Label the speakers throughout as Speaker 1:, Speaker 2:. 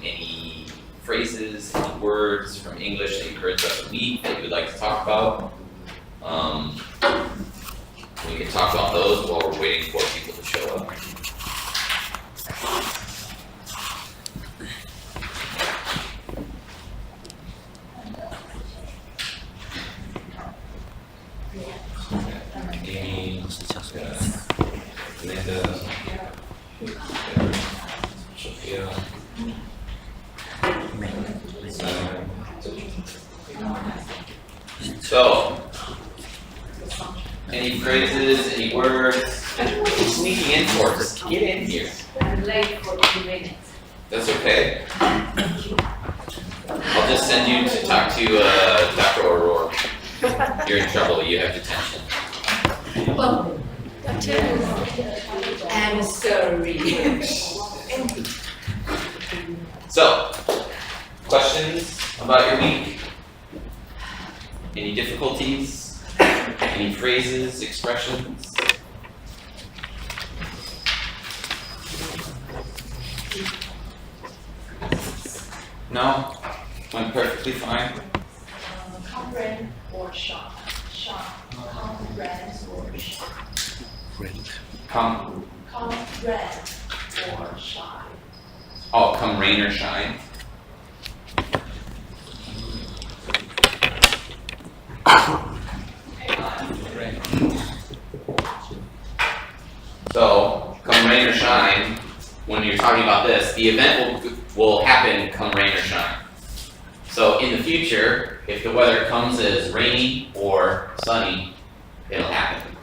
Speaker 1: any phrases, any words from English that you've heard throughout the week that you would like to talk about. We can talk about those while we're waiting for people to show up. Amy, Linda, Sophia. So, any phrases, any words? Sneaking in for us. Get in here.
Speaker 2: I'm late for 2 minutes.
Speaker 1: That's okay. I'll just send you to talk to Dr. O'Rourke. You're in trouble. You have detention.
Speaker 2: Well, I'm sorry.
Speaker 1: So, questions about your week? Any difficulties? Any phrases, expressions? No? Went perfectly fine?
Speaker 2: Comprehend or shock? Shock. Comprehend or shock?
Speaker 1: Come
Speaker 2: Comprehend or shock?
Speaker 1: Oh, come rain or shine. So, come rain or shine, when you're talking about this, the event will happen come rain or shine. So in the future, if the weather comes as rainy or sunny, it'll happen.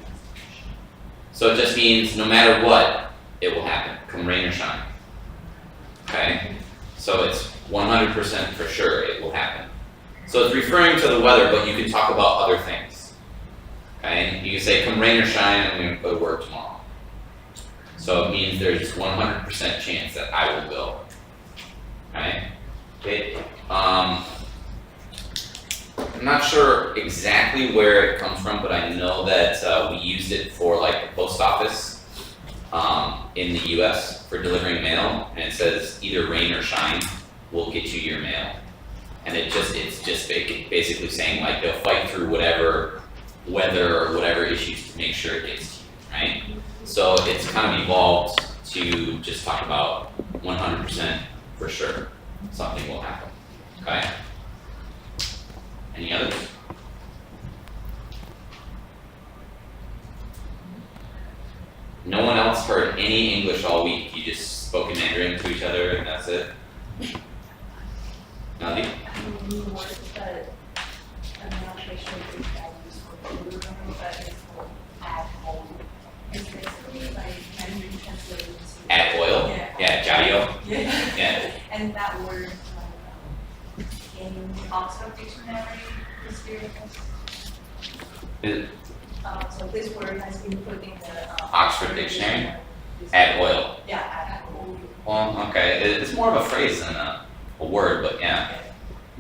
Speaker 1: So it just means no matter what, it will happen, come rain or shine. Okay? So it's 100% for sure it will happen. So it's referring to the weather, but you can talk about other things. Okay? You can say, come rain or shine, I'm going to go to work tomorrow. So it means there's 100% chance that I will go. Okay? I'm not sure exactly where it comes from, but I know that we used it for like the post office in the US for delivering mail, and it says either rain or shine will get you your mail. And it's just basically saying like they'll fight through whatever weather or whatever issues to make sure it gets to you, right? So it's kind of evolved to just talk about 100% for sure something will happen, okay? Any others? No one else heard any English all week. You just spoke in Mandarin to each other and that's it? Nothing?
Speaker 2: But I'm not really sure if that is for food, but it's for at home. It's basically like Mandarin translated to
Speaker 1: Add oil? Yeah, jiao.
Speaker 2: Yeah.
Speaker 1: Yeah.
Speaker 2: And that word in Oxford Dictionary is very so this word has been put in the
Speaker 1: Oxford Dictionary? Add oil.
Speaker 2: Yeah, add oil.
Speaker 1: Well, okay. It's more of a phrase than a word, but yeah.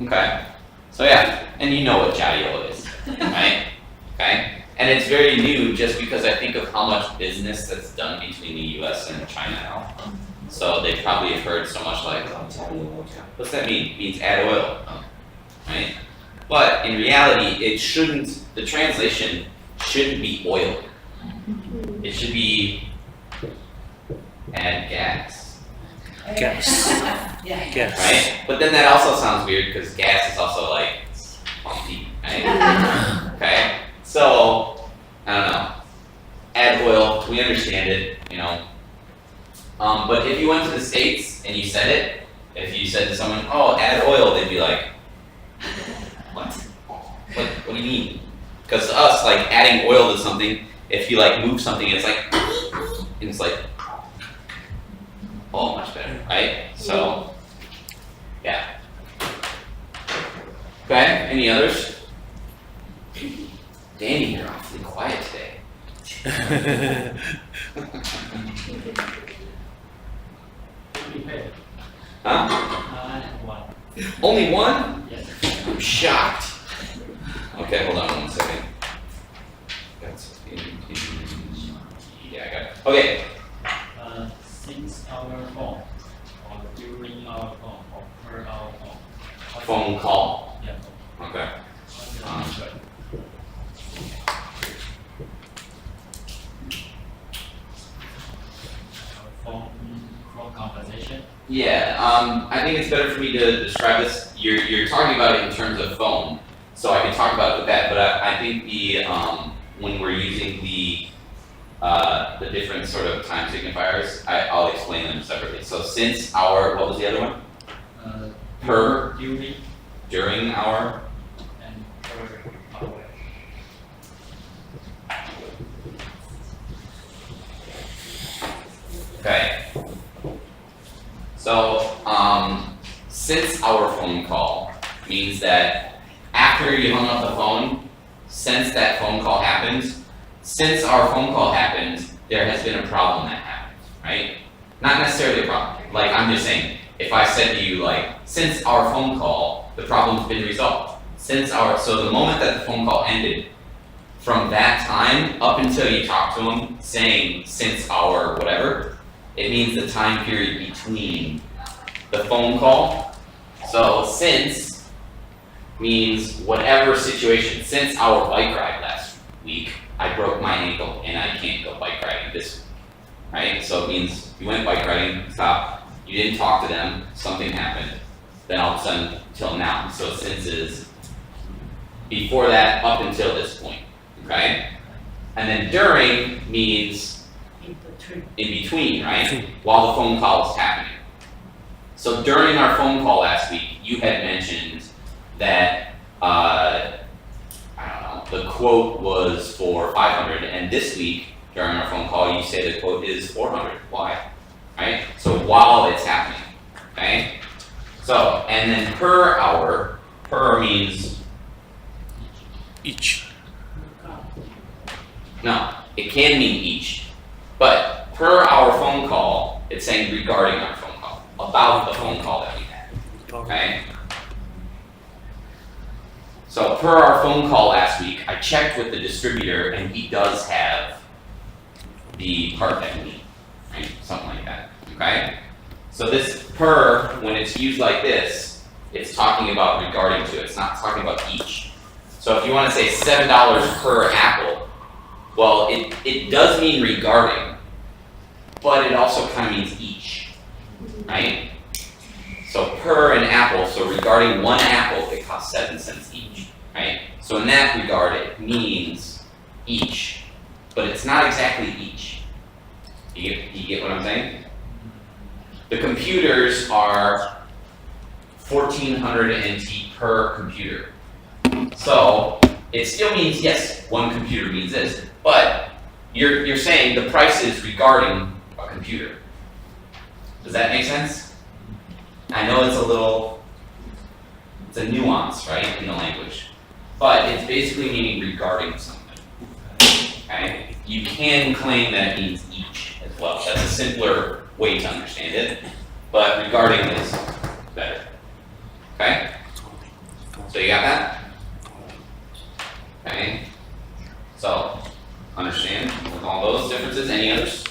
Speaker 1: Okay. So yeah, and you know what jiao is, right? Okay. And it's very new just because I think of how much business that's done between the US and China now. So they probably have heard so much like, oh, jiao. What's that mean? It means add oil, right? But in reality, the translation shouldn't be oil. It should be add gas.
Speaker 2: Yeah.
Speaker 3: Gas.
Speaker 1: Right? But then that also sounds weird because gas is also like funky, right? Okay? So, I don't know. Add oil, we understand it, you know. But if you went to the States and you said it, if you said to someone, oh, add oil, they'd be like, what? What do you mean? Because to us, like adding oil to something, if you like move something, it's like, and it's like, oh, much better, right? So, yeah. Okay, any others? Danny, you're awfully quiet today. Huh? Only one?
Speaker 4: Yes.
Speaker 1: I'm shocked. Okay, hold on 1 second. Yeah, I got it. Okay.
Speaker 4: Since our phone, or do
Speaker 3: during our phone or per our phone.
Speaker 1: Phone call.
Speaker 3: Yeah.
Speaker 1: Okay.
Speaker 3: Phone conversation.
Speaker 1: Yeah, I think it's better for me to describe this. You're talking about it in terms of phone, so I can talk about it with that. But I think the when we're using the different sort of time signifiers, I'll explain them separately. So since our, what was the other one? Per, during our,
Speaker 3: and per hour.
Speaker 1: okay. So since our phone call means that after you hung up the phone, since that phone call happened, since our phone call happened, there has been a problem that happened, right? Not necessarily a problem. Like I'm just saying, if I said to you like, since our phone call, the problem's been resolved. So the moment that the phone call ended, from that time up until you talk to them saying since our whatever, it means the time period between the phone call. So since means whatever situation. Since our bike ride last week, I broke my ankle and I can't go bike riding this week, right? So it means you went bike riding, stopped, you didn't talk to them, something happened, then all of a sudden till now. So since is before that up until this point, okay? And then during means in between, right? While the phone call is happening. So during our phone call last week, you had mentioned that I don't know, the quote was for 500, and this week during our phone call, you say the quote is 400. Why? Right? So while it's happening, okay? So and then per hour, per means
Speaker 4: each.
Speaker 1: no, it can mean each, but per our phone call, it's saying regarding our phone call, about the phone call that we had, okay? So per our phone call last week, I checked with the distributor and he does have the part that we need, right? Something like that, okay? So this per, when it's used like this, it's talking about regarding to, it's not talking about each. So if you want to say $7 per apple, well, it does mean regarding, but it also kind of means each, right? So per an apple, so regarding one apple, it costs 7 cents each, right? So in that regard, it means each, but it's not exactly each. You get what I'm saying? The computers are 1,400 NT per computer. So it still means, yes, one computer means this, but you're saying the price is regarding a computer. Does that make sense? I know it's a nuance, right, in the language, but it's basically meaning regarding something, okay? You can claim that it means each as well. That's a simpler way to understand it, but regarding is better, okay? So you got that? Okay, so understand with all those differences. Any others?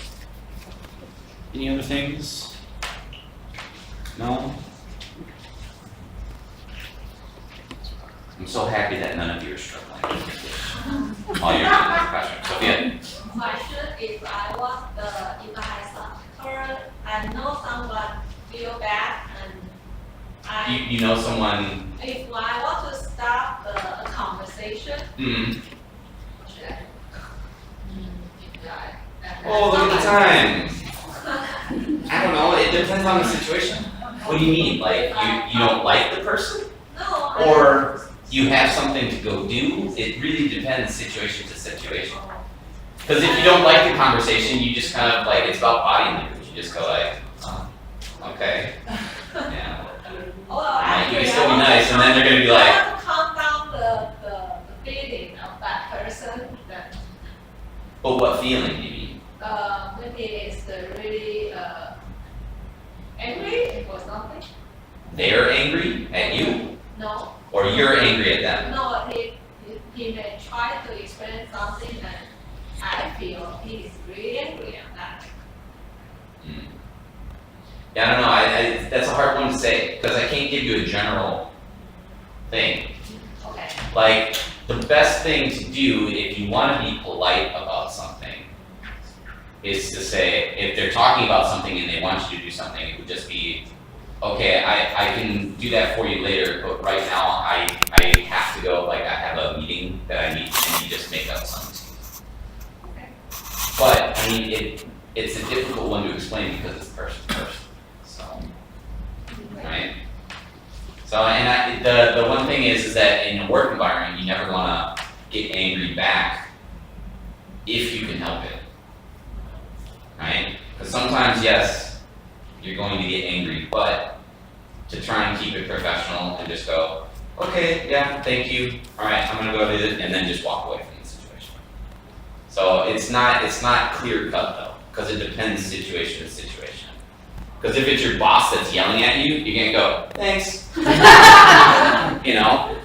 Speaker 1: Any other things? No? I'm so happy that none of you are struggling. All you're doing is question. Sophia?
Speaker 5: Question if I have I know someone feel bad and
Speaker 1: You know someone?
Speaker 5: if I want to start a conversation,
Speaker 1: Mm.
Speaker 5: what should I do?
Speaker 1: Oh, look at the time. I don't know. It depends on the situation. What do you mean? Like you don't like the person,
Speaker 5: No.
Speaker 1: or you have something to go do? It really depends situation to situation. Because if you don't like the conversation, you just kind of like, it's about body language. You just go like, oh, okay, yeah.
Speaker 5: Well,
Speaker 1: You can still be nice, and then they're gonna be
Speaker 5: I
Speaker 1: like,
Speaker 5: want to calm down the feeling of that person that
Speaker 1: oh, what feeling do you mean?
Speaker 5: maybe it's really angry or something.
Speaker 1: They're angry at you,
Speaker 5: No.
Speaker 1: or you're angry at them?
Speaker 5: No, he may try to explain something and I feel he is really angry at that.
Speaker 1: Mm. Yeah, I don't know, I that's a hard one to say, because I can't give you a general thing.
Speaker 5: Okay.
Speaker 1: Like, the best thing to do if you wanna be polite about something is to say, if they're talking about something and they want you to do something, it would just be, okay, I can do that for you later, but right now I have to go, like I have a meeting that I need, and you just make up something.
Speaker 5: Okay.
Speaker 1: But, I mean, it's a difficult one to explain because it's person to person, so, right? So, and the one thing is that in a work environment, you never wanna get angry back if you can help it. Right? Because sometimes, yes, you're going to get angry, but to try and keep it professional and just go, okay, yeah, thank you, alright, I'm gonna go do this, and then just walk away from the situation. So it's not clear cut though, because it depends situation to situation. Because if it's your boss that's yelling at you, you can't go, thanks. You know?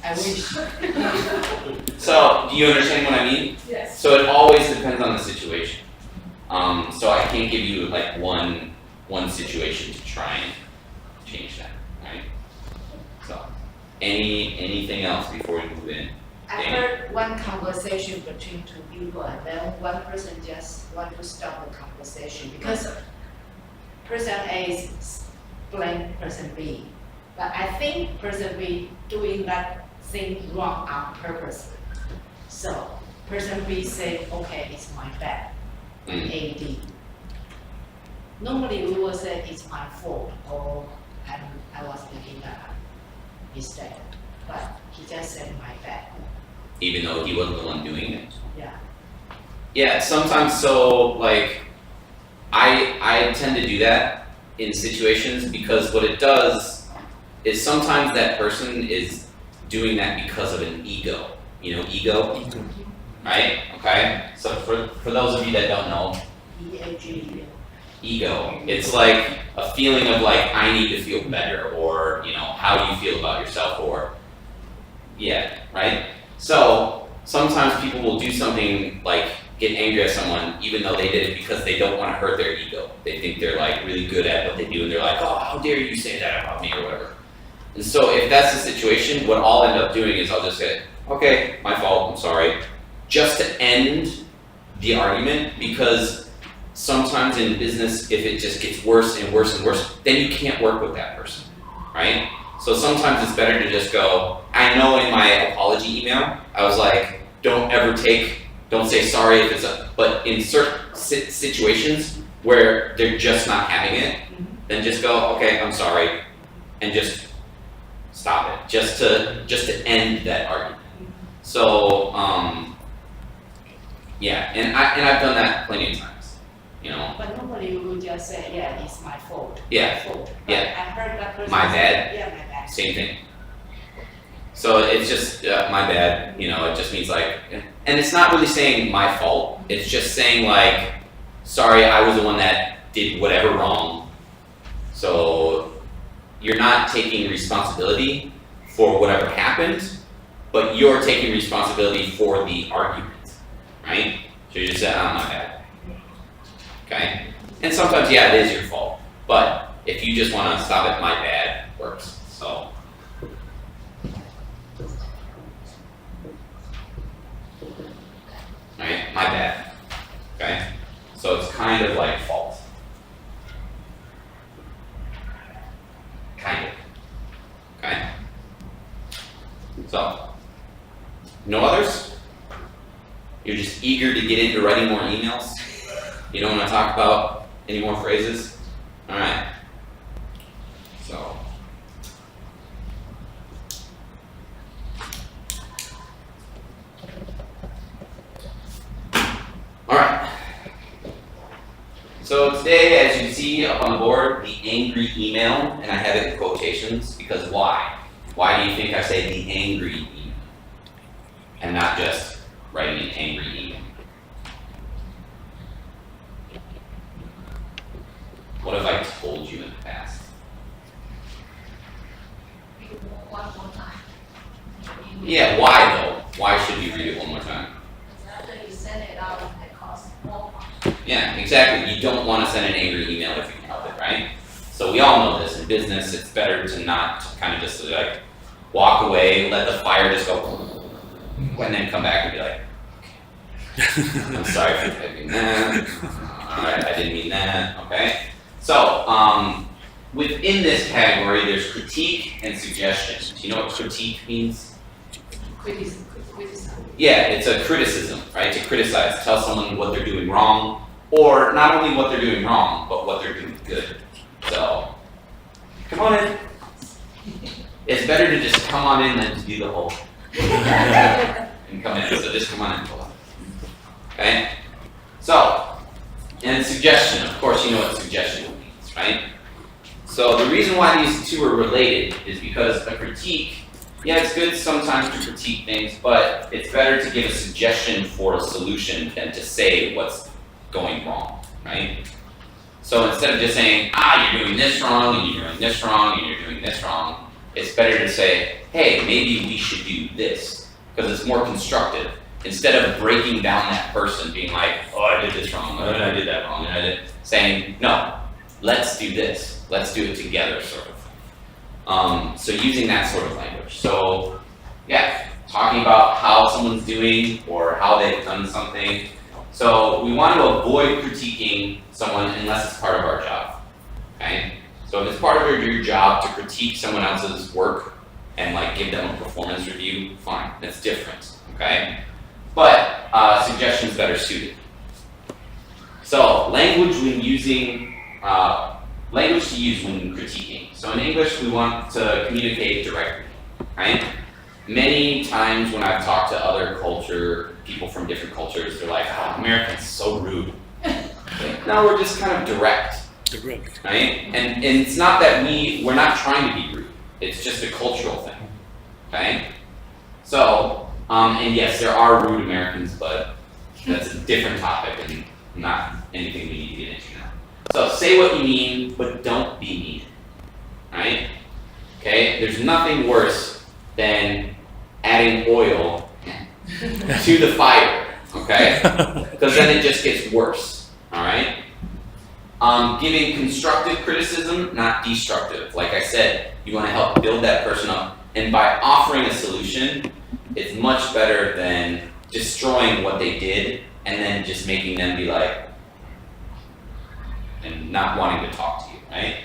Speaker 4: I wish.
Speaker 1: So, do you understand what I mean?
Speaker 5: Yes.
Speaker 1: So it always depends on the situation. So I can't give you like one situation to try and change that, right? So, anything else before we move in?
Speaker 4: I heard one conversation between two people and then one person just want to stop the conversation because person A blame person B. But I think person B doing that thing wrong on purpose. So person B say, okay, it's my bad. AD. Normally we will say it's my fault or I was making that mistake. But he just said my bad.
Speaker 1: Even though he wasn't the one doing it.
Speaker 4: Yeah.
Speaker 1: Yeah, sometimes so like I tend to do that in situations because what it does is sometimes that person is doing that because of an ego. You know, ego? Right? Okay? So for those of you that don't know,
Speaker 4: EAG.
Speaker 1: ego. It's like a feeling of like, I need to feel better, or, you know, how do you feel about yourself, or, yeah, right? So, sometimes people will do something like get angry at someone even though they did it because they don't want to hurt their ego. They think they're like really good at what they do and they're like, oh, how dare you say that about me or whatever. And so if that's the situation, what I'll end up doing is I'll just say, okay, my fault, I'm sorry. Just to end the argument, because sometimes in business, if it just gets worse and worse and worse, then you can't work with that person, right? So sometimes it's better to just go, I know in my apology email, I was like, don't say sorry if it's but in certain situations where they're just not having it, then just go, okay, I'm sorry, and just stop it, just to end that argument. So, yeah, and I've done that plenty of times, you know.
Speaker 4: But normally we would just say, yeah, it's my fault.
Speaker 1: Yeah.
Speaker 4: My fault.
Speaker 1: Yeah.
Speaker 4: But I heard that person
Speaker 1: My
Speaker 4: say,
Speaker 1: bad.
Speaker 4: Yeah, my bad.
Speaker 1: Same thing. So it's just my bad, you know, it just means like, and it's not really saying my fault, it's just saying like, sorry, I was the one that did whatever wrong. So you're not taking responsibility for whatever happened, but you're taking responsibility for the argument, right? So you just say, oh, my bad. Okay? And sometimes, yeah, it is your fault, but if you just want to stop at my bad, works, so. Right, my bad, okay? So it's kind of like fault. Kind of, okay? So, no others? You're just eager to get into writing more emails? You don't want to talk about any more phrases? Alright. So. Alright. So today, as you see up on the board, the angry email, and I have it in quotations, because why? Why do you think I say the angry email? And not just writing an angry email? What have I told you in the past?
Speaker 5: Read it one more time.
Speaker 1: Yeah, why though? Why should we read it one more time?
Speaker 5: After you send it out, it costs more money.
Speaker 1: Yeah, exactly. You don't want to send an angry email if you can help it, right? So we all know this, in business, it's better to not kind of just like walk away, let the fire just go, and then come back and be like, okay, I'm sorry for typing that, alright, I didn't mean that, okay? So, within this category, there's critique and suggestion. Do you know what critique means?
Speaker 4: Criticism.
Speaker 1: Yeah, it's a criticism, right? To criticize, tell someone what they're doing wrong, or not only what they're doing wrong, but what they're doing good. So, come on in. It's better to just come on in than to do the whole and come in. So just come on in. Okay? So, and suggestion, of course you know what suggestion means, right? So the reason why these two are related is because a critique, yeah, it's good sometimes to critique things, but it's better to give a suggestion for a solution than to say what's going wrong, right? So instead of just saying, you're doing this wrong, and you're doing this wrong, and you're doing this wrong, it's better to say, hey, maybe we should do this, because it's more constructive. Instead of breaking down that person, being like, oh, I did this wrong, I did that wrong, and I did, saying, no, let's do this, let's do it together, sort of. So using that sort of language. So, yeah, talking about how someone's doing or how they've done something. So we want to avoid critiquing someone unless it's part of our job, okay? So if it's part of your job to critique someone else's work and like give them a performance review, fine, that's different, okay? But suggestions better suited. So language when using, language to use when critiquing. So in English, we want to communicate directly, right? Many times when I've talked to other people from different cultures, they're like, oh, Americans so rude. No, we're just kind of direct, right? And it's not that we're not trying to be rude. It's just a cultural thing, okay? So, and yes, there are rude Americans, but that's a different topic and not anything we need to get into now. So say what you mean, but don't be mean, right? Okay, there's nothing worse than adding oil to the fire, okay? Because then it just gets worse, all right? Giving constructive criticism, not destructive. Like I said, you want to help build that person up. And by offering a solution, it's much better than destroying what they did and then just making them be like, and not wanting to talk to you, right?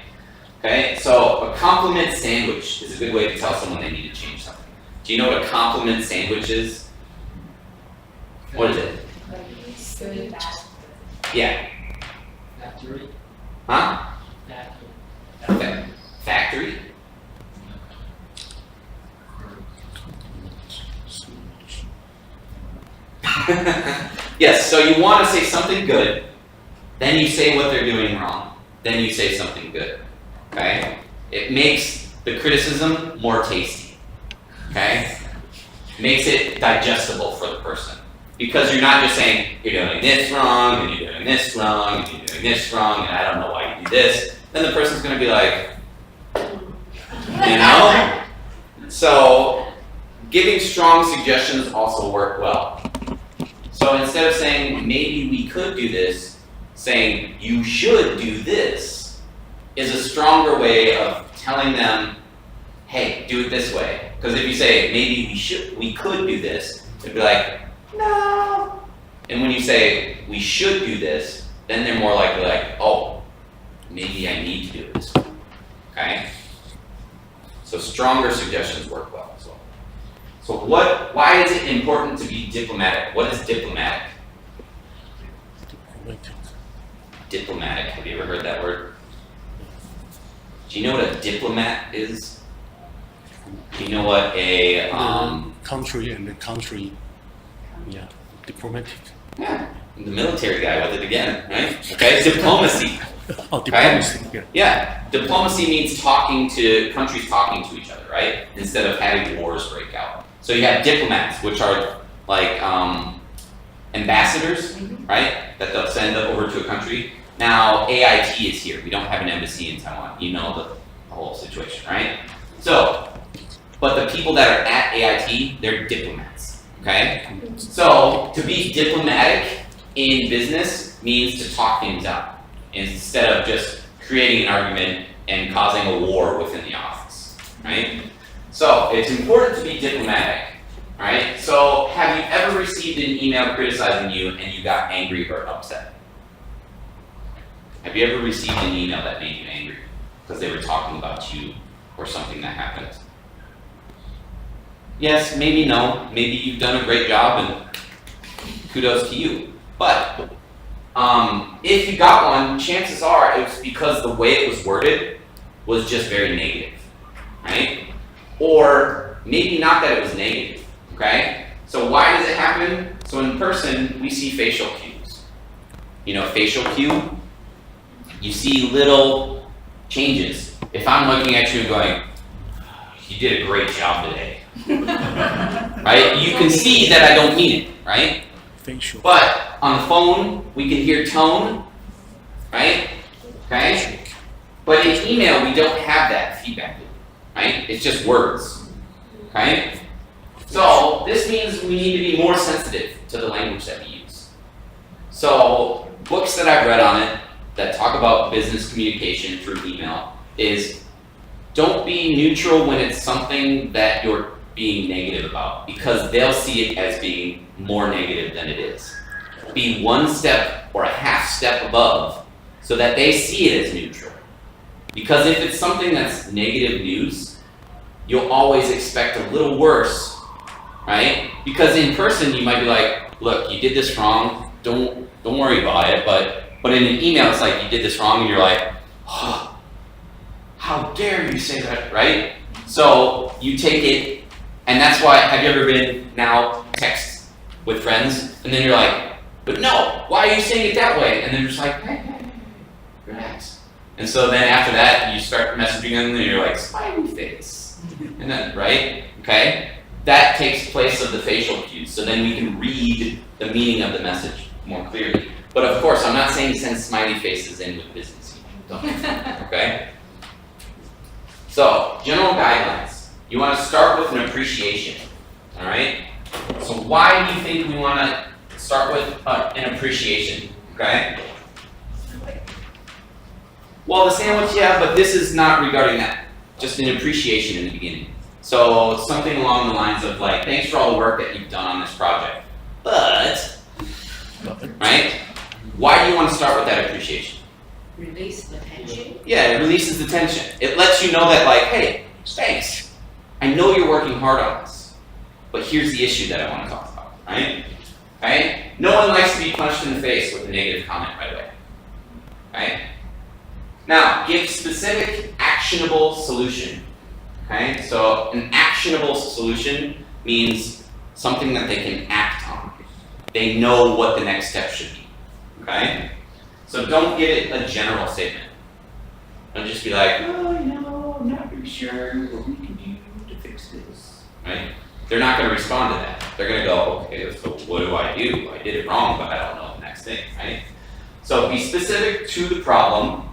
Speaker 1: Okay, so a compliment sandwich is a good way to tell someone they need to change something. Do you know what a compliment sandwich is? What is it?
Speaker 2: Good, bad.
Speaker 1: Yeah.
Speaker 3: Factory.
Speaker 1: Huh?
Speaker 3: Factory.
Speaker 1: Factory? Yes, so you want to say something good, then you say what they're doing wrong, then you say something good, okay? It makes the criticism more tasty, okay? Makes it digestible for the person. Because you're not just saying, you're doing this wrong, and you're doing this wrong, and you're doing this wrong, and I don't know why you do this. Then the person's gonna be like, you know? So, giving strong suggestions also work well. So instead of saying, maybe we could do this, saying, you should do this, is a stronger way of telling them, hey, do it this way. Because if you say, maybe we could do this, they'd be like, no. And when you say, we should do this, then they're more likely like, oh, maybe I need to do it this way, okay? So stronger suggestions work well as well. So why is it important to be diplomatic? What is diplomatic? Diplomatic, have you ever heard that word? Do you know what a diplomat is? Do you know what a,
Speaker 6: country and the country, yeah, diplomatic.
Speaker 1: yeah, the military guy with it again, right? Okay, diplomacy.
Speaker 6: Oh, diplomacy, yeah.
Speaker 1: Yeah, diplomacy means countries talking to each other, right? Instead of having wars break out. So you have diplomats, which are like ambassadors, right? That they'll send over to a country. Now AIT is here. We don't have an embassy in Taiwan. You know the whole situation, right? So, but the people that are at AIT, they're diplomats, okay? So to be diplomatic in business means to talk things out instead of just creating an argument and causing a war within the office, right? So it's important to be diplomatic, right? So have you ever received an email criticizing you and you got angry or upset? Have you ever received an email that made you angry because they were talking about you or something that happened? Yes, maybe no. Maybe you've done a great job and kudos to you. But if you got one, chances are it was because the way it was worded was just very negative, right? Or maybe not that it was negative, okay? So why does it happen? So in person, we see facial cues. You know, facial cue, you see little changes. If I'm looking at you and going, you did a great job today, right? You can see that I don't mean it, right?
Speaker 6: Facial.
Speaker 1: But on the phone, we can hear tone, right? Okay? But in email, we don't have that feedback loop, right? It's just words, okay? So this means we need to be more sensitive to the language that we use. So books that I've read on it that talk about business communication through email is don't be neutral when it's something that you're being negative about, because they'll see it as being more negative than it is. Be one step or a half step above so that they see it as neutral. Because if it's something that's negative news, you'll always expect a little worse, right? Because in person you might be like, look, you did this wrong, don't worry about it, but in an email it's like you did this wrong and you're like, oh, how dare you say that, right? So you take it, and that's why, have you ever been now text with friends, and then you're like, but no, why are you saying it that way? And then you're just like, hey, relax. And so then after that, you start messaging them, and you're like, smiley face. And then, right? Okay? That takes place of the facial cues, so then we can read the meaning of the message more clearly. But of course, I'm not saying send smiley faces in with business email, okay? So, general guidelines. You want to start with an appreciation, all right? So why do you think we want to start with an appreciation, okay? Well, the sandwich, yeah, but this is not regarding that. Just an appreciation in the beginning. So something along the lines of like, thanks for all the work that you've done on this project, but, right? Why do you want to start with that appreciation?
Speaker 4: Release the tension.
Speaker 1: Yeah, it releases the tension. It lets you know that like, hey, thanks. I know you're working hard on this, but here's the issue that I want to talk about, right? Right? No one likes to be punched in the face with a negative comment right away, right? Now, give specific, actionable solution, okay? So an actionable solution means something that they can act on. They know what the next step should be, okay? So don't give it a general statement. Don't just be like, oh, no, I'm not really sure what we can do to fix this, right? They're not going to respond to that. They're going to go, okay, so what do? I did it wrong, but I don't know the next thing, right? So be specific to the problem,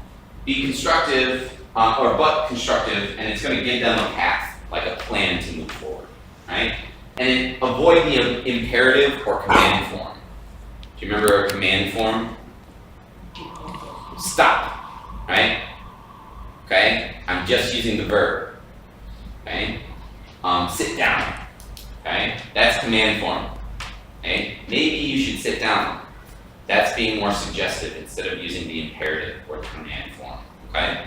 Speaker 1: be constructive, but constructive, and it's going to give them a path, like a plan to move forward, right? And avoid the imperative or command form. Do you remember a command form? Stop, right? Okay, I'm just using the verb, okay? Sit down, okay? That's command form, okay? Maybe you should sit down. That's being more suggestive instead of using the imperative or the command form, okay?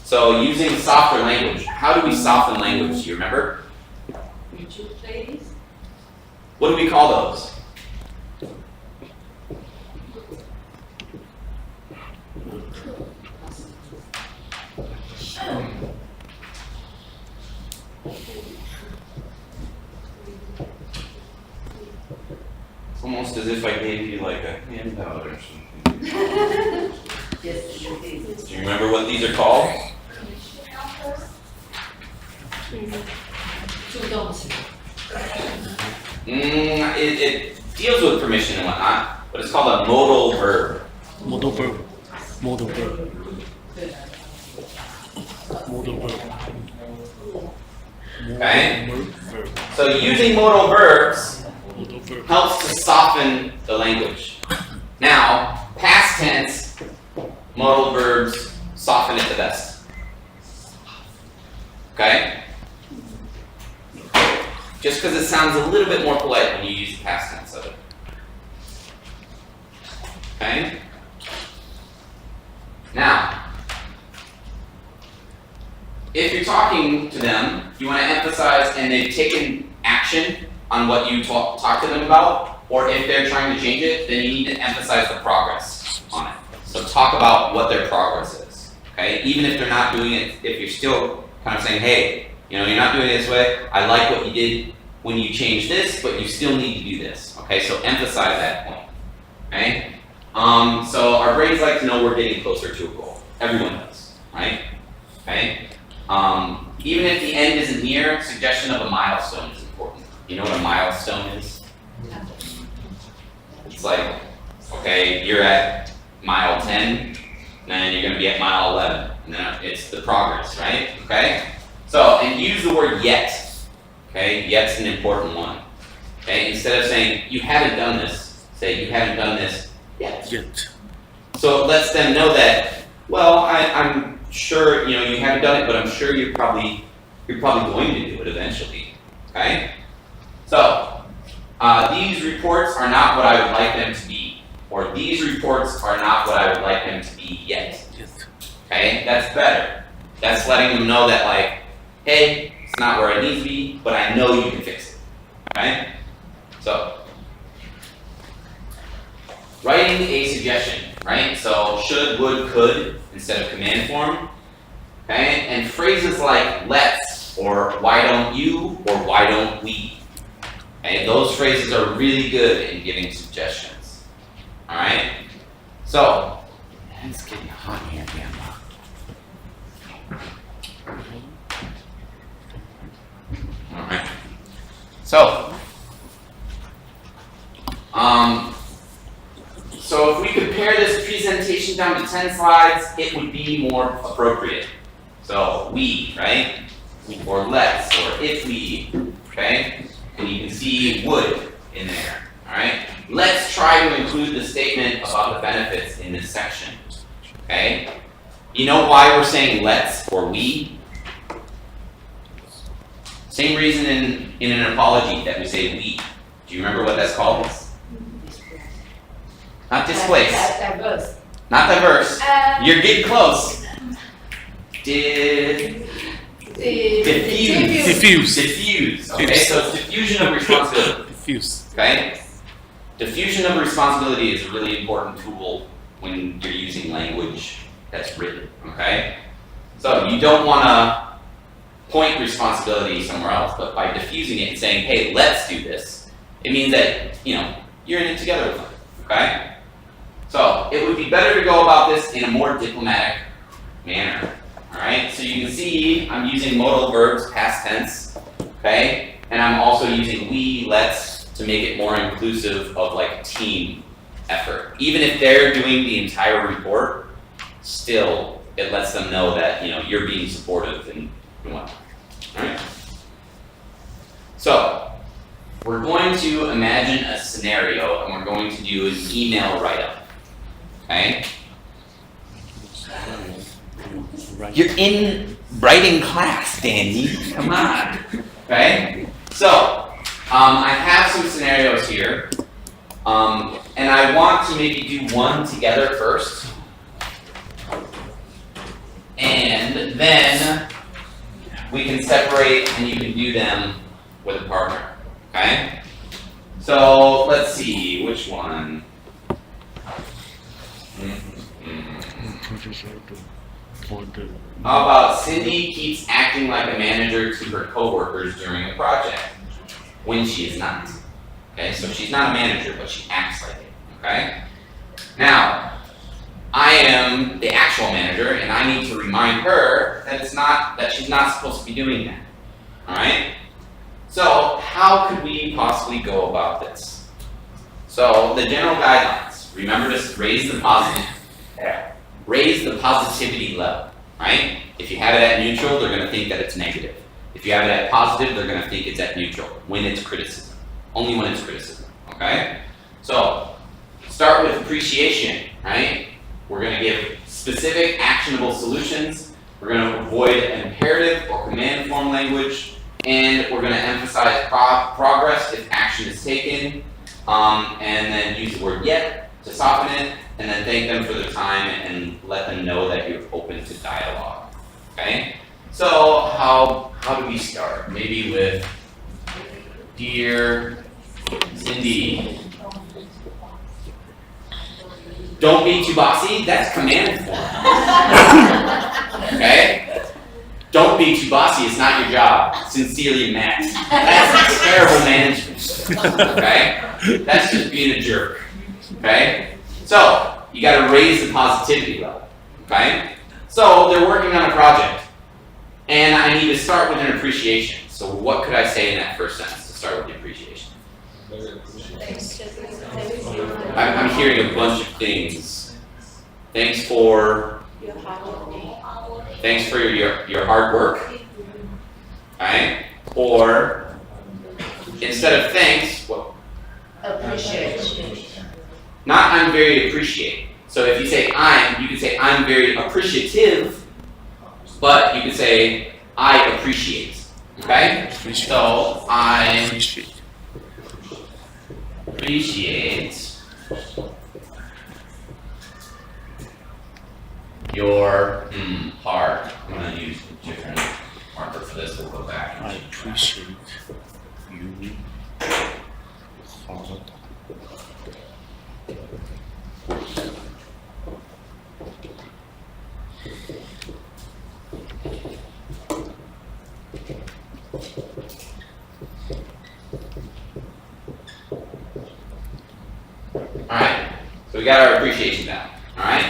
Speaker 1: So using softer language. How do we soften language? Do you remember?
Speaker 4: Would you please?
Speaker 1: What do we call those? It's almost as if I gave you like a handout or something.
Speaker 4: Yes, you did.
Speaker 1: Do you remember what these are called?
Speaker 4: 助动词
Speaker 1: It deals with permission and whatnot, but it's called a modal verb.
Speaker 6: Modal verb. Modal verb. Modal verb.
Speaker 1: Okay.
Speaker 6: Modal verb.
Speaker 1: So using modal verbs
Speaker 6: Modal verb.
Speaker 1: helps to soften the language. Now, past tense modal verbs soften it the best. okay? Just because it sounds a little bit more polite when you use the past tense of it. Okay? Now, if you're talking to them, you want to emphasize and they've taken action on what you talk to them about, or if they're trying to change it, then you need to emphasize the progress on it. So talk about what their progress is, okay? Even if they're not doing it, if you're still kind of saying, hey, you know, you're not doing it this way, I like what you did when you changed this, but you still need to do this, okay? So emphasize that point, okay? So our brains like to know we're getting closer to a goal. Everyone does, right? Okay? Even if the end isn't near, suggestion of a milestone is important. You know what a milestone is? It's like, okay, you're at mile 10, and then you're gonna be at mile 11, and then it's the progress, right? Okay? So, and use the word yet. Okay, yet's an important one. Okay, instead of saying, you haven't done this, say, you haven't done this yet.
Speaker 6: Yet.
Speaker 1: So it lets them know that, well, I'm sure, you know, you haven't done it, but I'm sure you're probably going to do it eventually, okay? So, these reports are not what I would like them to be, or these reports are not what I would like them to be yet,
Speaker 6: Yet.
Speaker 1: okay? That's better. That's letting them know that, like, hey, it's not where it needs to be, but I know you can fix it, okay? So, writing a suggestion, right? So should, would, could instead of command form, okay? And phrases like let's, or why don't you, or why don't we, okay? Those phrases are really good in giving suggestions, all right? So, it's getting hot here, Grandma. All right. So, so if we could pare this presentation down to 10 slides, it would be more appropriate. So we, right? Or let's, or if we, okay? And you can see would in there, all right? Let's try to include the statement about the benefits in this section, okay? You know why we're saying let's or we? Same reason in an apology that we say we. Do you remember what that's called? Not displace.
Speaker 4: Diverse.
Speaker 1: Not diverse. You're getting close. Diffuse.
Speaker 6: Diffuse.
Speaker 1: Diffuse. Okay, so it's diffusion of responsibility.
Speaker 6: Diffuse.
Speaker 1: Okay? Diffusion of responsibility is a really important tool when you're using language that's written. Okay? So you don't want to point responsibility somewhere else, but by diffusing it and saying, hey, let's do this, it means that, you know, you're in it together with them. Okay? So it would be better to go about this in a more diplomatic manner. Alright, so you can see I'm using modal verbs, past tense, okay? And I'm also using we, let's, to make it more inclusive of like team effort. Even if they're doing the entire report, still it lets them know that, you know, you're being supportive and whatnot. Alright? So, we're going to imagine a scenario and we're going to do an email write-up. Okay?
Speaker 6: Right.
Speaker 1: You're in writing class, Danny. Come on. Okay? So, I have some scenarios here. And I want to maybe do one together first. And then we can separate and you can do them with a partner. Okay? So, let's see, which one? How about Cindy keeps acting like a manager to her coworkers during a project when she is not. Okay, so she's not a manager, but she acts like it. Okay? Now, I am the actual manager and I need to remind her that she's not supposed to be doing that. Alright? So, how could we possibly go about this? So, the general guidelines, remember to raise the positivity level, right? If you have it at neutral, they're going to think that it's negative. If you have it at positive, they're going to think it's at neutral when it's criticism. Only when it's criticism, okay? So, start with appreciation, right? We're going to give specific, actionable solutions We're going to avoid imperative or command form language, and we're going to emphasize progress if action is taken, and then use the word yet to soften it, and then thank them for their time and let them know that you're open to dialogue. Okay? So how do we start? Maybe with Dear Cindy. Don't be too bossy. That's command form. Okay? Don't be too bossy. It's not your job. Sincerely, Matt. That's terrible management. Okay? That's just being a jerk. Okay? So you got to raise the positivity level. Okay? So they're working on a project, and I need to start with an appreciation. So what could I say in that first sentence to start with the appreciation? I'm hearing a bunch of things. Thanks for your hard work. Alright? Or instead of thanks, what?
Speaker 4: Appreciate.
Speaker 1: Not I'm very appreciate. So if you say you can say I'm very appreciative, but you can say I appreciate. Okay?
Speaker 6: Appreciate.
Speaker 1: So I
Speaker 6: Appreciate.
Speaker 1: appreciate your hard. I'm gonna use a different marker for this. We'll go back.
Speaker 6: I appreciate you hard.
Speaker 1: Alright, so we got our appreciation down. Alright?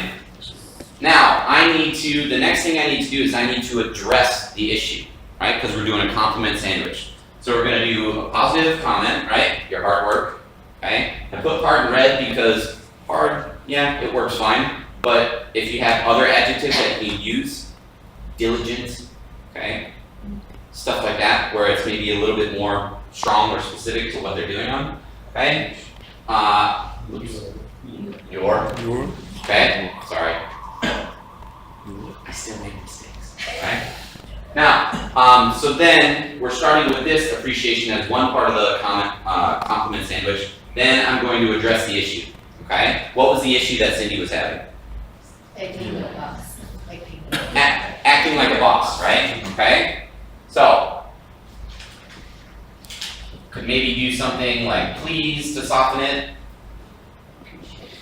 Speaker 1: Now, the next thing I need to do is I need to address the issue, right? Because we're doing a compliment sandwich. So we're going to do a positive comment, right? Your hard work, okay? I put hard in red because hard, yeah, it works fine. But if you have other adjectives that you use, diligent, okay? Stuff like that, where it's maybe a little bit more strong or specific to what they're doing on, okay? Your, okay? Sorry. I still make mistakes, right? Now, so then we're starting with this appreciation as one part of the compliment sandwich. Then I'm going to address the issue, okay? What was the issue that Cindy was having?
Speaker 4: Acting like a boss.
Speaker 1: Acting like a boss, right? Okay? So, could maybe do something like please to soften it.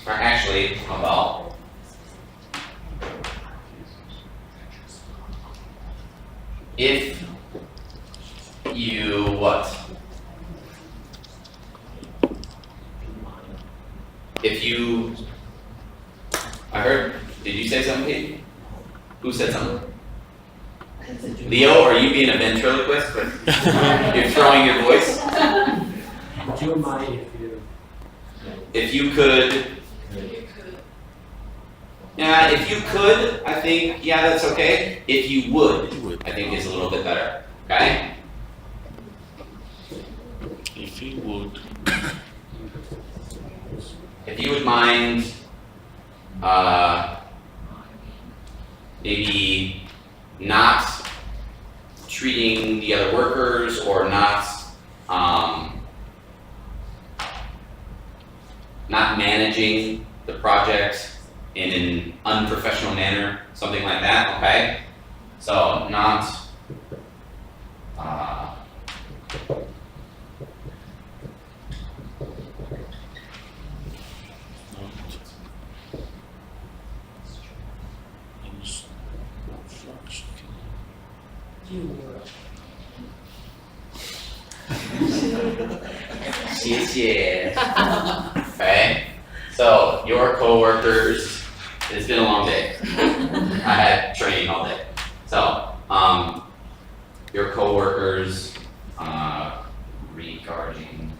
Speaker 1: Or actually, how about if you what? If you, I heard, did you say something, Kate? Who said something? Leo, are you being a ventriloquist? You're throwing your voice?
Speaker 3: Would you mind
Speaker 1: If you could, yeah, if you could, I think, yeah, that's okay. If you would, I think is a little bit better, okay?
Speaker 6: If you would,
Speaker 1: If you would mind, maybe not treating the other workers or not managing the project in an unprofessional manner, something like that, okay? So not Okay, so your coworkers, it's been a long day. I had training all day. So, your coworkers, regarding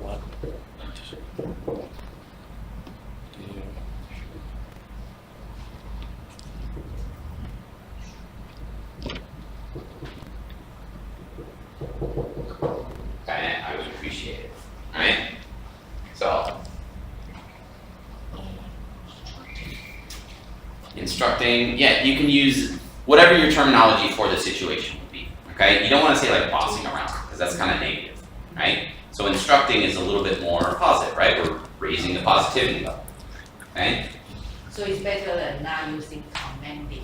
Speaker 6: what?
Speaker 1: instructing, yeah, you can use whatever your terminology for the situation would be, okay? You don't wanna say like bossing around, because that's kind of negative, right? So instructing is a little bit more positive, right? We're raising the positivity level, okay?
Speaker 4: So it's better than not using commanding.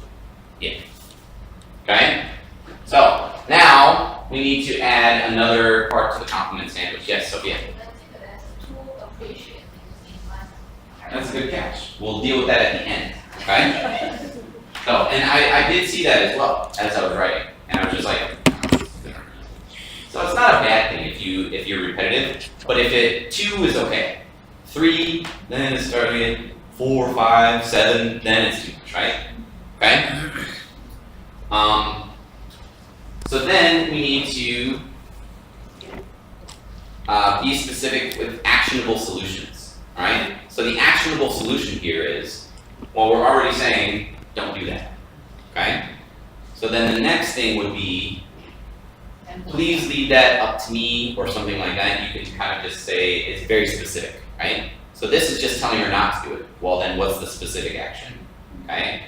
Speaker 1: Okay? So, now, we need to add another part to the compliment sandwich. Yes, Sophia?
Speaker 5: I think that's too appreciative in my.
Speaker 1: That's a good catch. We'll deal with that at the end, okay? So, and I did see that as well, as I was writing, and I was just like, so it's not a bad thing if you're repetitive, but if 2 is okay. 3, then it's starting at 4, 5, 7, then it's too much, right? Okay? So then we need to be specific with actionable solutions, alright? So the actionable solution here is, well, we're already saying, don't do that, okay? So then the next thing would be,
Speaker 4: And
Speaker 1: please leave that up to me, or something like that. You can kind of just say, it's very specific, right? So this is just telling her not to do it. Well, then what's the specific action, okay?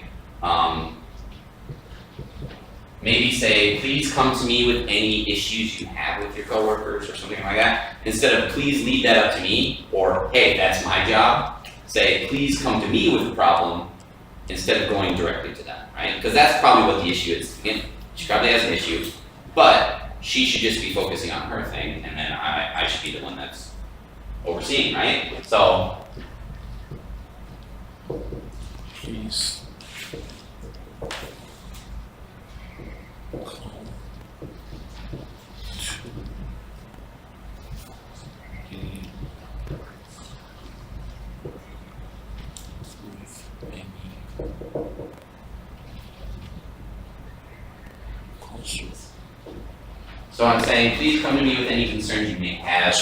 Speaker 1: Maybe say, please come to me with any issues you have with your coworkers or something like that. Instead of please leave that up to me, or hey, that's my job, say, please come to me with a problem instead of going directly to them, right? Because that's probably what the issue is. Again, she probably has an issue, but she should just be focusing on her thing, and then I should be the one that's overseeing, right? So,
Speaker 6: Please. Come to me with any concern.
Speaker 1: so I'm saying, please come to me with any concerns you may have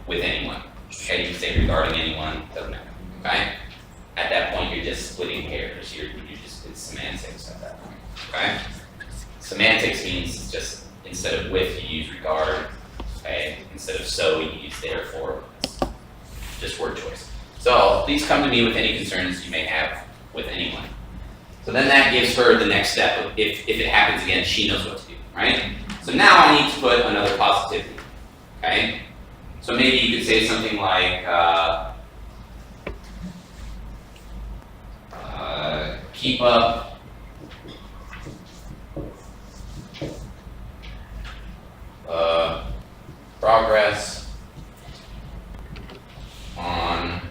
Speaker 1: with anyone. Okay, you can say regarding anyone, doesn't matter. Okay. At that point, you're just splitting hairs. You're just it's semantics at that point. Okay. Semantics means just instead of with, you use regard. Okay. Instead of so, you use therefore. It's just word choice. So please come to me with any concerns you may have with anyone. So then that gives her the next step. If it happens again, she knows what to do, right? So now I need to put another positivity. Okay. So maybe you could say something like, keep up progress on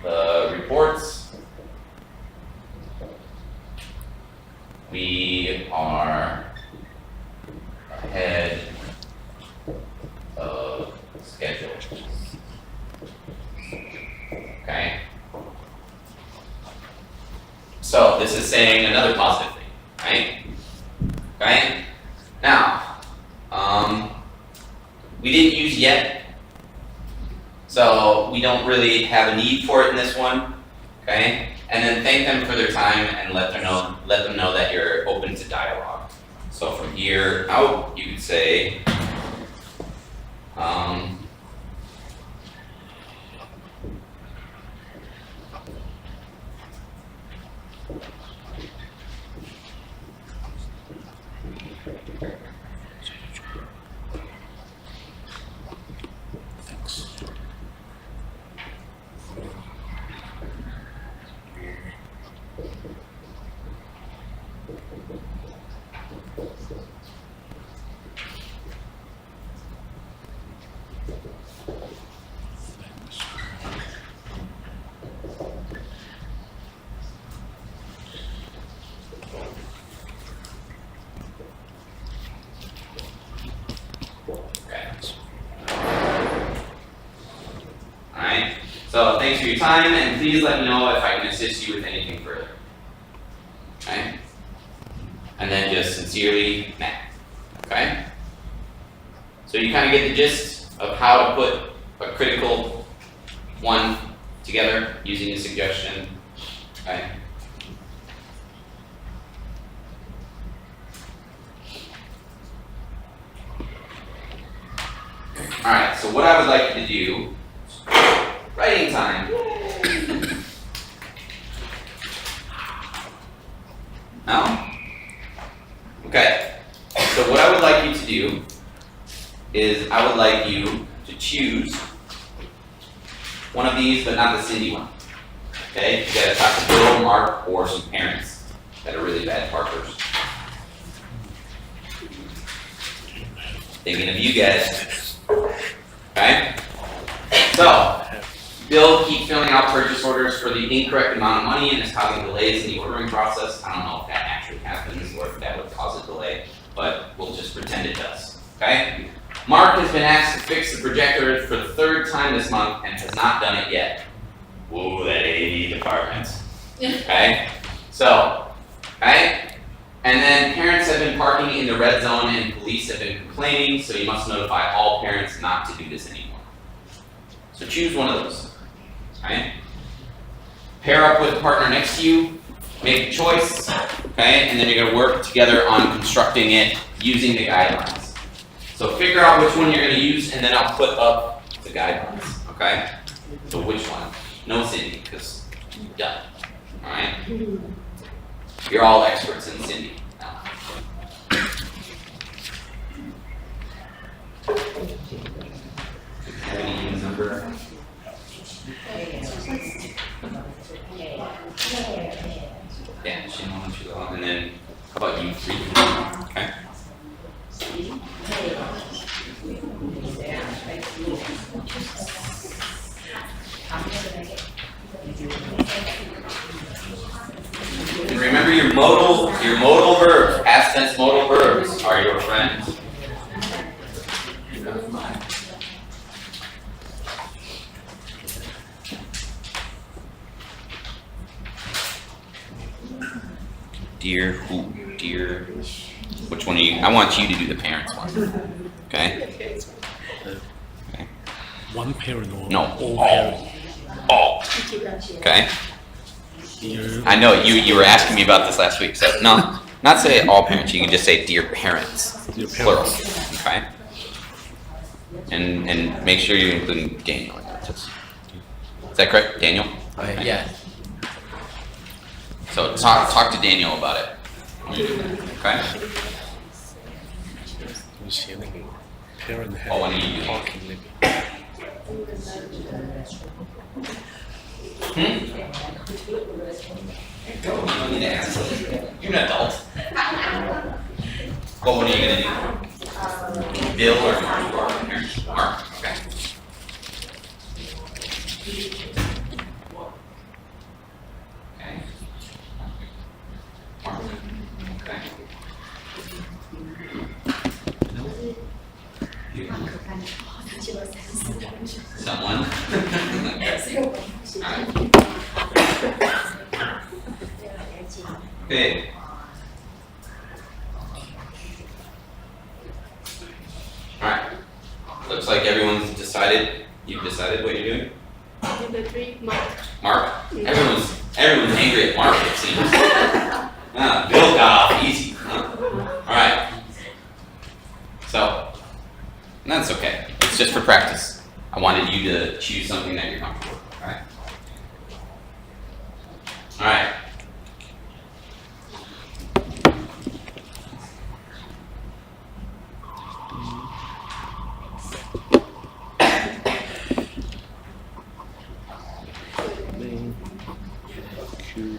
Speaker 1: the reports. We are ahead of schedule. Okay? So this is saying another positive thing, right? Okay? Now, we didn't use yet, so we don't really have a need for it in this one, okay? And then thank them for their time and let them know that you're open to dialogue. So from here out, you could say,
Speaker 6: Thanks.
Speaker 1: okay. Alright, so thanks for your time, and please let me know if I can assist you with anything further. Okay? And then just sincerely, Matt. Okay? So you kind of get the gist of how to put a critical one together using a suggestion. Okay? Alright, so what I would like you to do, writing time. No? Okay. So what I would like you to do is I would like you to choose one of these, but not the Cindy one. Okay? You gotta talk to Bill, Mark, or some parents that are really bad parkers. Thinking of you guys. Okay? So, Bill keeps filling out purchase orders for the incorrect amount of money and is causing delays in the ordering process. I don't know if that actually happens or if that would cause a delay, but we'll just pretend it does. Okay? Mark has been asked to fix the projector for the 3rd time this month and has not done it yet. Whoa, that AD department. Okay? So, okay? And then parents have been parking in the red zone and police have been complaining, so you must notify all parents not to do this anymore. So choose one of those. Okay? Pair up with a partner next to you, make a choice, okay? And then you're gonna work together on constructing it using the guidelines. So figure out which one you're gonna use and then I'll put up the guidelines, okay? So which one? No Cindy, because you're done, alright? You're all experts in Cindy now. Have any even number? Yeah, she knows what you love. And then, how about you three? Okay. And remember your modal verbs, past tense modal verbs are your friends. Dear who? Dear. Which one are you? I want you to do the parents one. Okay?
Speaker 6: One parent or
Speaker 1: No,
Speaker 6: all
Speaker 1: all.
Speaker 6: parent?
Speaker 1: All. Okay?
Speaker 6: Dear,
Speaker 1: I know you were asking me about this last week, so no, not say all parents, you can just say dear parents,
Speaker 6: dear
Speaker 1: plural,
Speaker 6: parents.
Speaker 1: okay? And make sure you're including Daniel in that. Is that correct, Daniel?
Speaker 7: Okay, yeah.
Speaker 1: So talk to Daniel about it. Okay?
Speaker 6: 有些那个 parent
Speaker 1: Oh, what do you do?
Speaker 6: talking 那个
Speaker 1: You don't need to answer. You're an adult. Well, what are you gonna do? Bill or Mark? Mark, okay. Okay. Mark, okay. Someone? Okay. Alright. Looks like everyone's decided, you've decided what you're doing?
Speaker 5: Number 3, Mark.
Speaker 1: Mark? Everyone's angry at Mark, it seems. Ah, Bill got off easy, huh? Alright. So, that's okay. It's just for practice. I wanted you to choose something that you're comfortable with, alright? Alright.
Speaker 6: main Q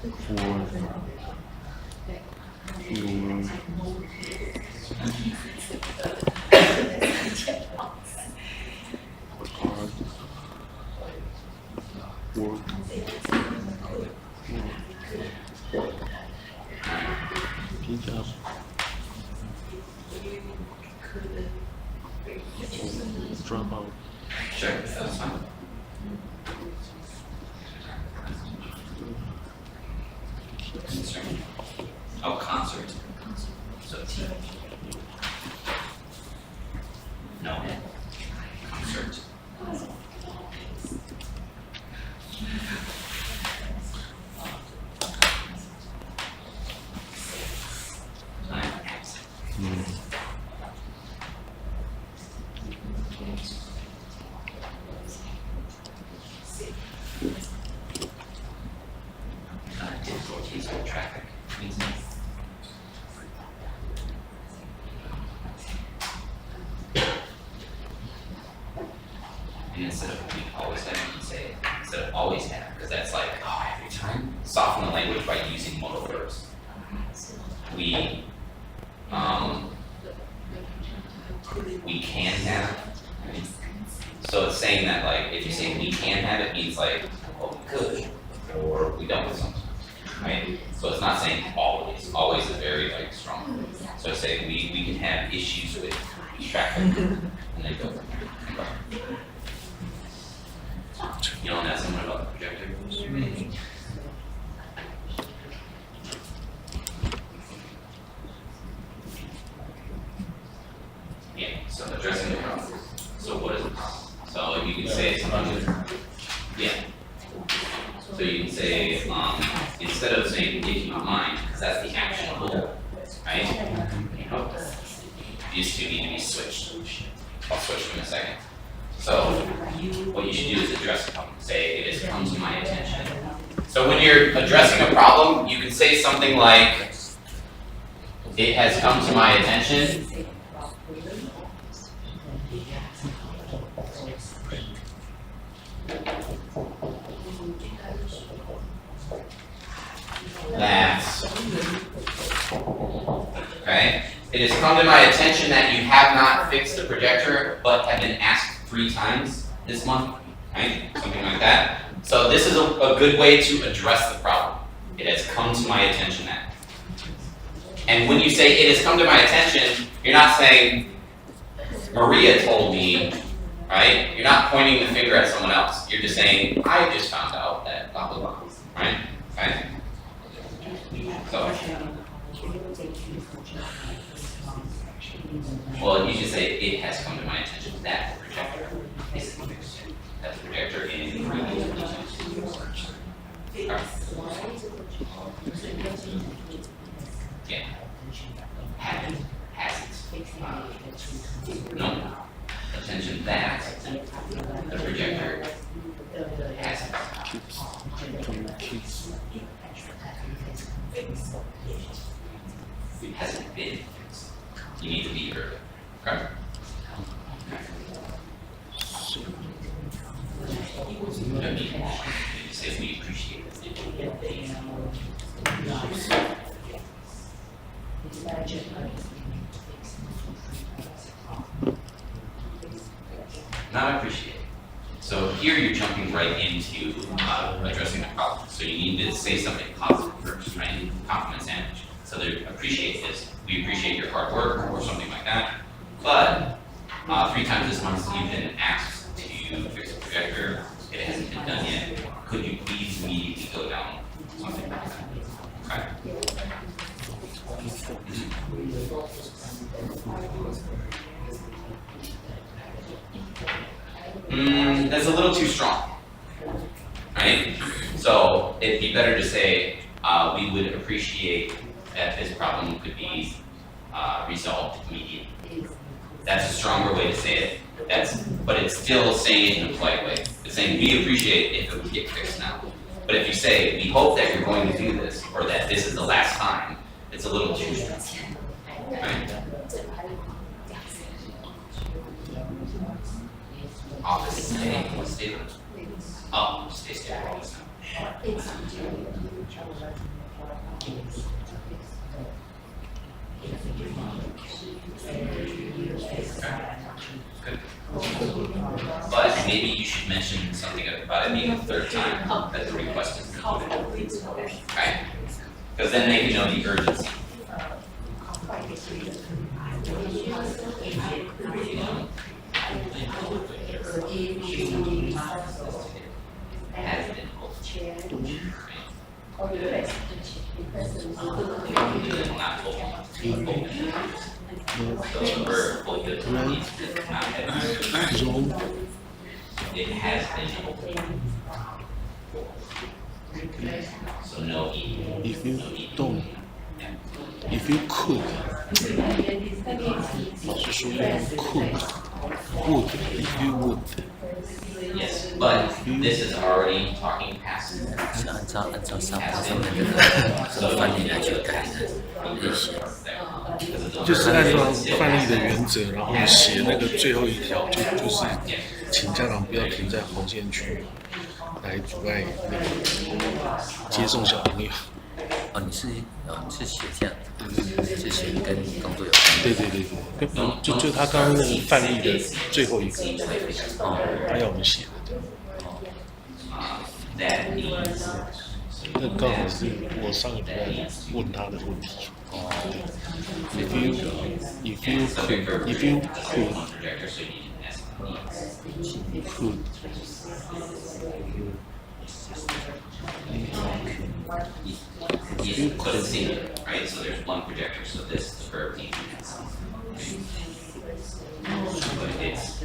Speaker 6: for your hard work. Good job. Drop out.
Speaker 1: Sure, that's fine. Concert. Oh, concert. So T. No. Concert. instead of we always have, you can say instead of always have, because that's like, oh, every time. Soften the language by using modal verbs. We can have. Right? So it's saying that like if you say we can have, it means like, well, we could, or we don't sometimes, right? So it's not saying always. Always is very like strong. So it's saying we can have issues with traffic, and then go from there. You don't ask someone about the projector? Yeah, so addressing the problem. So what is it? So you can say something, yeah. So you can say, instead of saying if you don't mind, because that's the actionable, right? These two need to be switched. I'll switch them in a second. So what you should do is address the problem. Say it has come to my attention. So when you're addressing a problem, you can say something like, it has come to my attention that, okay, it has come to my attention that you have not fixed the projector, but have been asked 3 times this month, right? Something like that. So this is a good way to address the problem. It has come to my attention that. And when you say it has come to my attention, you're not saying Maria told me, right? You're not pointing the finger at someone else. You're just saying, I just found out that blah, blah, blah, right? Okay? So, well, you should say, it has come to my attention that the projector is fixed. That the projector in yeah. Hasn't. No. Attention that the projector hasn't. It hasn't been fixed. You need to be heard. Okay? I mean, you say we appreciate it. Not appreciate. So here you're jumping right into addressing the problem. So you need to say something positive first, right? Compliment sandwich. So they appreciate this. We appreciate your hard work or something like that. But 3 times this month you've been asked to fix the projector. It hasn't been done yet. Could you please immediately go down something like that? Okay. That's a little too strong, right? So it'd be better to say, we would appreciate that this problem could be resolved immediately. That's a stronger way to say it. But it's still saying it in a polite way. It's saying, we appreciate if it would get fixed now. But if you say, we hope that you're going to do this, or that this is the last time, it's a little too strong, right? Office stay stable. Oh, stay stable all the time. Good. But maybe you should mention something about it being the 3rd time that the request is included. Okay? Because then they can know the urgency. Has been not full. So the verb full needs to not have. It has been. So no E.
Speaker 6: If you don't, if you could, 老师说要 could, if you would.
Speaker 1: Yes, but this is already talking past.
Speaker 7: 是按照上方上面的翻译来去改的一些。
Speaker 1: Because
Speaker 6: 就是按照范例的原则，然后写那个最后一条，就是请家长不要停在红线区，来阻碍那个接送小朋友。
Speaker 7: 哦，你是写这样，是写跟工作有关。
Speaker 6: 对，就他刚刚那个范例的最后一个，他要我们写的这样。
Speaker 1: That means
Speaker 6: 那刚好是我上个礼拜问他的问题。哦，if you could
Speaker 1: projector, so you need an SLE.
Speaker 6: could
Speaker 1: You put it singular, right? So there's one projector, so this is the verb needs an SLE. But it's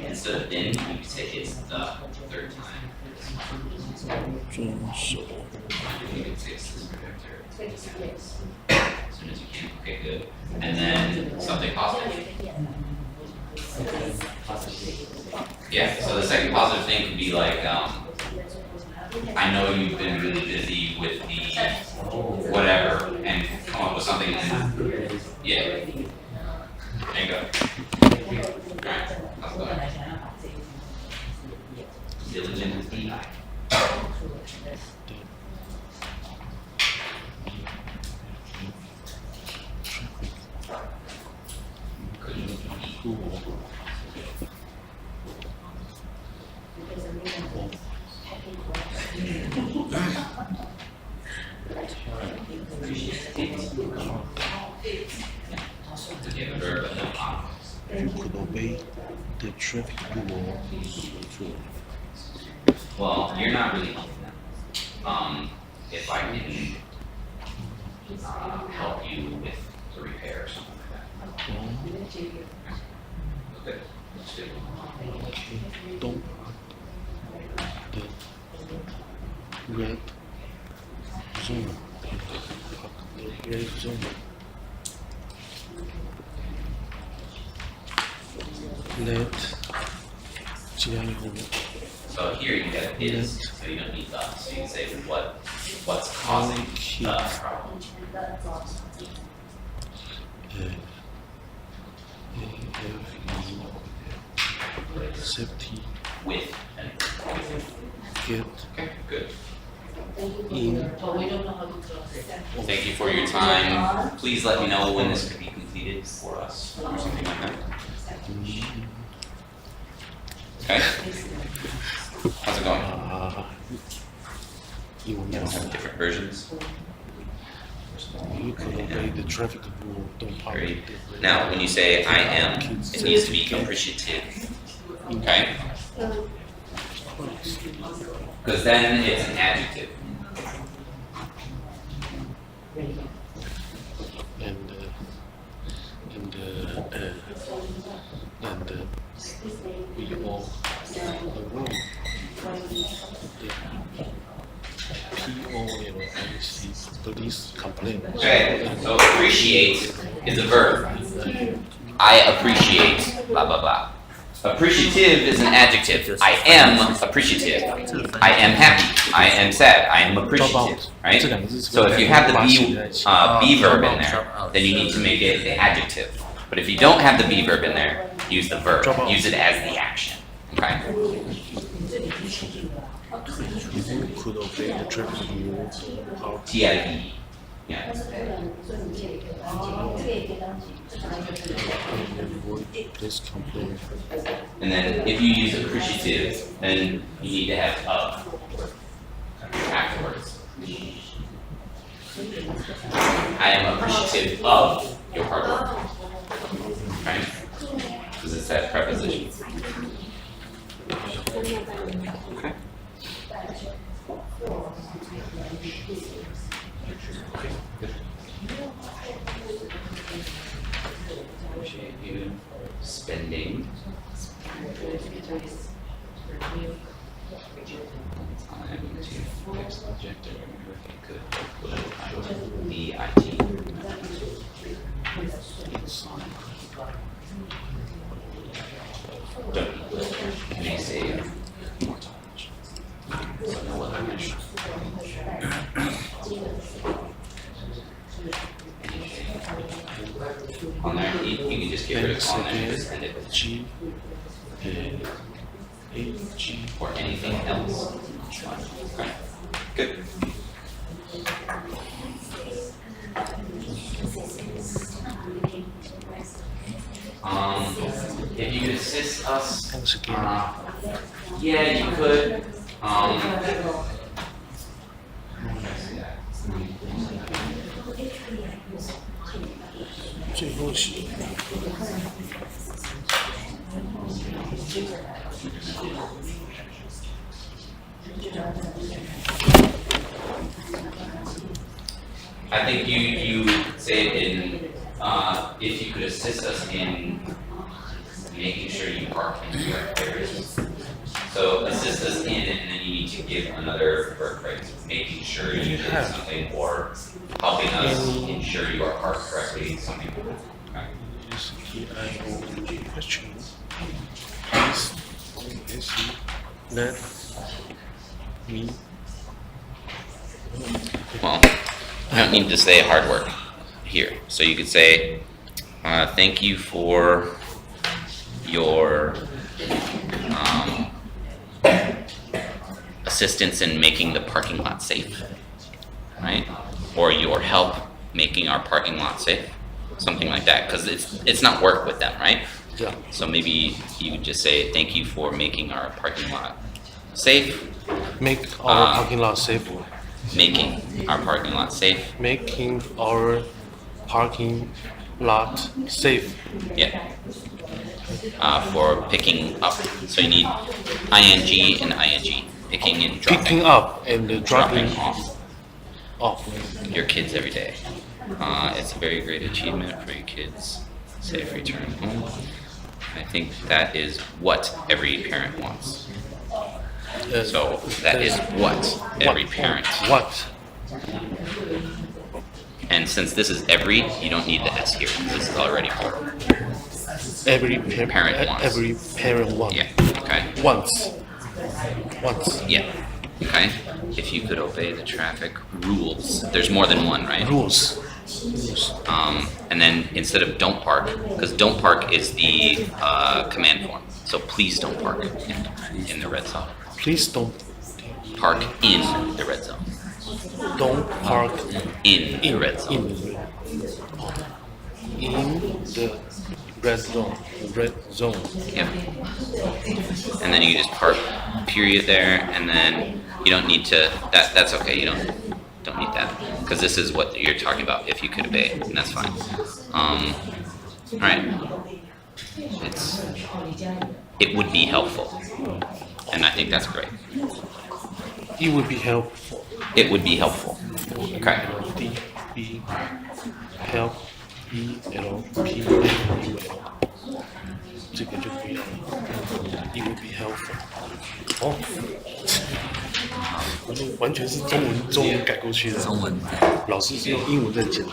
Speaker 1: instead of then, you can say it's the third time.
Speaker 6: 遵守
Speaker 1: You can say it's this projector. As soon as you can. Okay, good. And then something positive. Yeah, so the second positive thing could be like, I know you've been really busy with the whatever, and come up with something. Yeah. There you go. Alright, how's it going? Diligent is DI. Couldn't be.
Speaker 6: cool
Speaker 1: To get a verb and then
Speaker 6: you could obey the traffic rule.
Speaker 1: well, you're not really helping them. If I can help you with the repair or something like that. Okay, let's do it.
Speaker 6: Don't the red zone. The red zone. Let 其他用
Speaker 1: So here you get is, so you don't need the, so you can say what's causing the problem.
Speaker 6: Safety
Speaker 1: With and
Speaker 6: get
Speaker 1: okay, good.
Speaker 6: in
Speaker 1: Thank you for your time. Please let me know when this could be completed for us or something like that. Okay? How's it going?
Speaker 6: you will
Speaker 1: You don't have different versions.
Speaker 6: you could obey the traffic rule. Don't park.
Speaker 1: Great. Now, when you say I am, it needs to be appreciative. Okay? Because then it's an adjective.
Speaker 6: And we all the room. Police complaint.
Speaker 1: Okay, so appreciate is a verb. I appreciate blah blah blah. Appreciative is an adjective. I am appreciative. I am happy. I am sad. I am appreciative. Right? So if you have the be verb in there, then you need to make it the adjective. But if you don't have the be verb in there, use the verb. Use it as the action. Okay?
Speaker 6: You could obey the traffic rule.
Speaker 1: TIV. Yeah.
Speaker 6: Please complain.
Speaker 1: And then if you use appreciative, then you need to have of afterwards. I am appreciative of your hard work. Right? Because it's that preposition. Okay. Appreciate you spending time to fix the objective. If you could put the IT. Don't may say more time. So no other issue. Anything just get rid of
Speaker 6: Thanks
Speaker 1: comma and
Speaker 6: again.
Speaker 1: just end it with
Speaker 6: G A G.
Speaker 1: or anything else. Okay. Good. If you could assist us,
Speaker 6: Thanks again.
Speaker 1: yeah, you could.
Speaker 6: 最后写。
Speaker 1: I think you say it in, if you could assist us in making sure you park in the correct areas. So assist us in, and then you need to give another verb phrase, making sure you did something, or helping us ensure you are parked correctly, something. Okay.
Speaker 6: Question. Please, let me.
Speaker 1: Well, I don't need to say hard work here. So you could say, thank you for your assistance in making the parking lot safe, right? Or your help making our parking lot safe, something like that, because it's not work with them, right?
Speaker 6: Yeah.
Speaker 1: So maybe you would just say, thank you for making our parking lot safe,
Speaker 6: Make our parking lot safer.
Speaker 1: making our parking lot safe.
Speaker 6: Making our parking lot safe.
Speaker 1: Yeah. For picking up. So you need ing and ing. Picking and dropping.
Speaker 6: Picking up and dropping
Speaker 1: off
Speaker 6: off.
Speaker 1: your kids every day. It's a very great achievement for your kids. Safe return home. I think that is what every parent wants. So that is what every parent.
Speaker 6: What?
Speaker 1: And since this is every, you don't need the S here. This is already plural.
Speaker 6: Every
Speaker 1: Parent wants.
Speaker 6: Every parent wants.
Speaker 1: Yeah. Okay.
Speaker 6: Once. Once.
Speaker 1: Yeah. Okay. If you could obey the traffic rules. There's more than one, right?
Speaker 6: Rules.
Speaker 1: And then instead of don't park, because don't park is the command form. So please don't park in the red zone.
Speaker 6: Please don't
Speaker 1: Park in the red zone.
Speaker 6: park
Speaker 1: In the red zone.
Speaker 6: in the red zone. Red zone.
Speaker 1: Yep. And then you just park period there, and then you don't need to. That's okay. You don't need that, because this is what you're talking about. If you could obey, and that's fine. All right. It would be helpful, and I think that's great.
Speaker 6: It would be helpful.
Speaker 1: It would be helpful. Okay.
Speaker 6: B help ELP 这个就不要了。It would be helpful. 哦，我就完全是中文改过去的。
Speaker 7: 中文
Speaker 6: 老师是用英文在讲。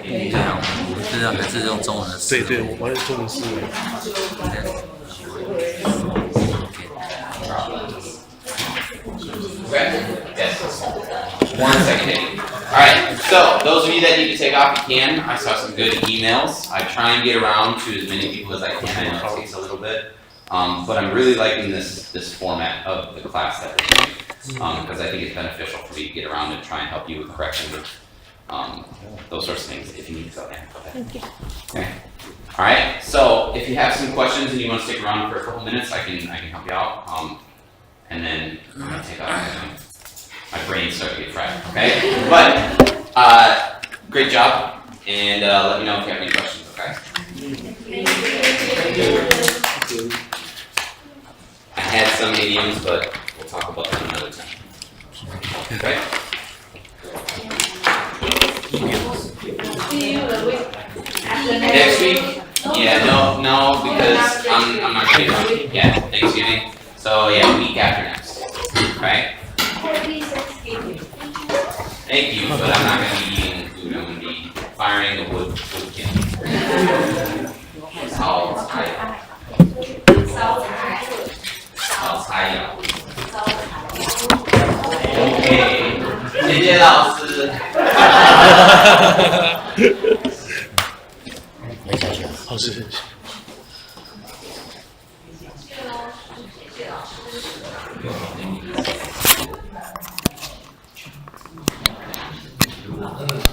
Speaker 7: 对啊，我们是还是用中文的思维。
Speaker 6: 对对，我完全中文思维。
Speaker 1: Yes. 1 second. All right. So those of you that need to take off, you can. I saw some good emails. I try and get around to as many people as I can. I know it takes a little bit, but I'm really liking this format of the class that we're doing because I think it's beneficial for me to get around and try and help you with corrections of those sorts of things. If you need to go there. Okay. All right. So if you have some questions and you want to stick around for a couple minutes, I can help you out. And then I'm gonna take off. My brain's starting to get fried. Okay. But great job, and let me know if you have any questions. Okay. I had some idioms, but we'll talk about them another time. Okay.
Speaker 5: See you the week after
Speaker 1: Next week? Yeah. No, because I'm not gonna be. Yeah. Thanksgiving. So yeah, week after next. Okay.
Speaker 2: Happy Thanksgiving.
Speaker 1: Thank you, but I'm not gonna be eating food. I'm gonna be firing a wood kiln. How high? How high? OK，谢谢老师。
Speaker 8: 没下去了。
Speaker 6: 好，谢谢。
Speaker 5: 谢谢老师，谢谢老师。